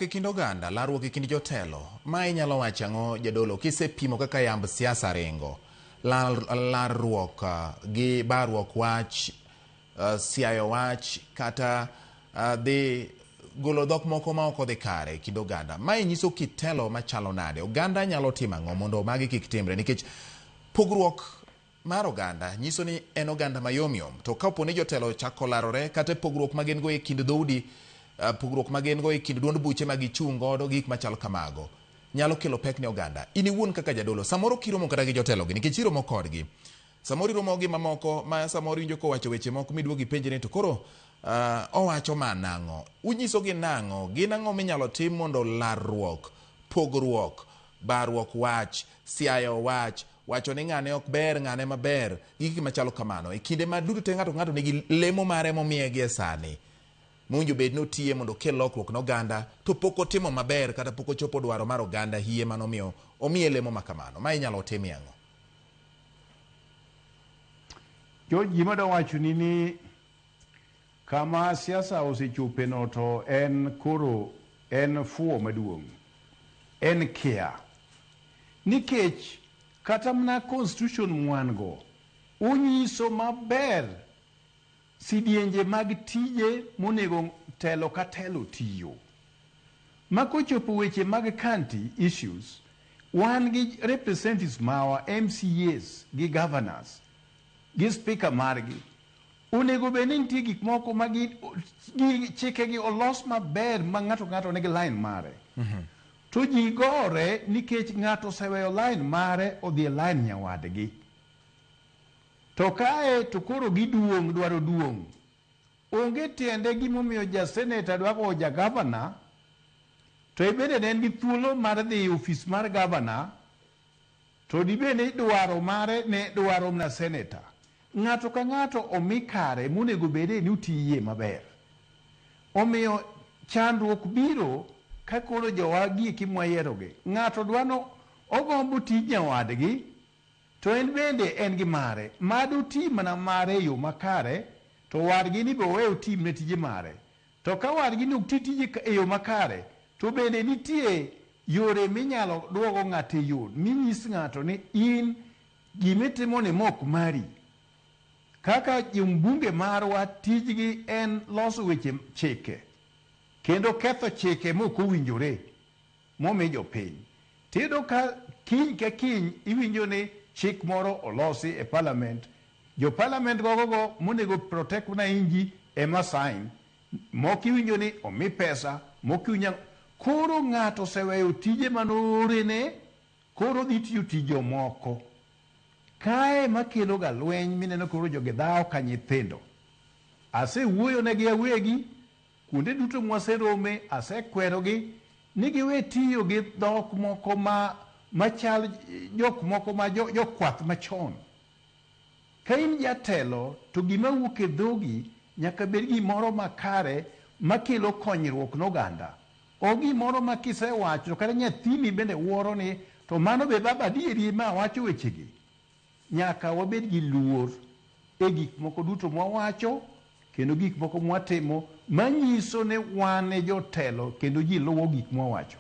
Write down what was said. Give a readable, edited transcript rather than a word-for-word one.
Larruok e kind oganda, larruok e kind jotelo. Ma inyalo wacho ang'o jadolo kisepimo kaka yamb siasa ringo. Larruok gi barruok wach, siayo wach kata dhi golo dhok moko ma ok odhi kare kind oganda. Ma nyiso kitelo machalo nade. Oganda nyalo timo ang'o mondo magi kik timre, nikech pogruok mar oganda nyiso ni en oganda mayomyom. To kapo ni jotelo chako larore kata pogruok ma gin go e kind dhoudi, pogruok ma gin go e kind duond buche ma gichung' godo, gik machalo kamago nyalo kelo pek ne oganda. In iwuon kaka jadolo, samoro kiromo kata gi jotelo gi, nikech iromo kodgi, samoro iromo gi mamoko ma samoro injo kowacho weche moko miduogi penje ni to koro owacho ma nang'o. Unyiso gi nang'o, gin ang'o minyalo tim mondo larruok, pogruok, barruok wach, siayo wach, wacho ni ng'ane ok ber, ng'ane maber, gik machalo kamano. E kinde ma duto te ng'ato nigi lemo mare momiye gi e sani, munjo bed notiye mondo kel lokruok n'oganda, to pok otimo maber kata pok ochopo dwaro mar oganda hie manomiyo omiye lemo makamano. Ma inyalo tim ang'o? Gima da wacho ni kama siasa osechope no to en koro en fuo maduong', en kia. Nikech kata mana constitution mwango unyiso maber sidienje mag tije monego telo ka telo tiyo. Ma kochopo weche mag county issues, wan gi representatives mawa, MCAs gi governors gi speaker margi, onego bed ni nitie gik moko ma gi chikegi olos maber ma ng'ato nigi line mare. To ji gore nikech ng'ato oseweyo line mare odhi e line nyawadgi. To kae to koro giduong' dwaro duong'. Onge tiende gimomiyo ja senator dwaro ja governor, to ibende ne en gi thuolo mar dhi ofis mar governor, to dibende dwaro mare ne dwaro na senator. Ng'ato ka ng'ato omi kare monego bede ni utiye maber. Omiyo chandruok biro ka koro jowagi kimwayierogi. Ng'ato dwano ogombo tij nyawadgi, to en bende en gi mare. Mado tim mana mare yo makare, to wadgi ni be oweyo tim ne tije mare. To ka wadgi ni ukti tije e yo makare, to bende nitie yore minyalo duogo ng'ato e yo. Minyis ng'ato ni in gimitimo ni mok mari. Kaka jombunge marwa tijgi en loso weche chike, kendo ketho chike mok owinjore momi jopiny. Tiyudo ka kiny ka kiny iwinjo ni chik moro olosi e parliament, jo parliament gogo monego protect na inji ema sign, mok iwinjo ni omi pesa, mok iwinjo. Koro ng'ato oseweyo tije manorene, koro dhi tiyo tijo moko. Kae makelo ga lweny mineno koro jogi dhao ka nyithindo. Asewuoyo negi awegi, kuonde duto mwaserome, asekwerogi ni giwe tiyo gi dhok moko machal jok moko ma jokwath machon. Ka in jatelo to gima wuok e dhogi nyaka bed gimoro makare makelo konyruok n'oganda. O gimoro ma kisewacho to kata nyathini bende wuoro ni to mano be baba adieri ma wacho wechegi. Nyaka wabed gi luor e gik moko duto mwawacho kendo gik moko mwatimo manyiso ne wan e jotelo kendo ji luwo gik mwawacho.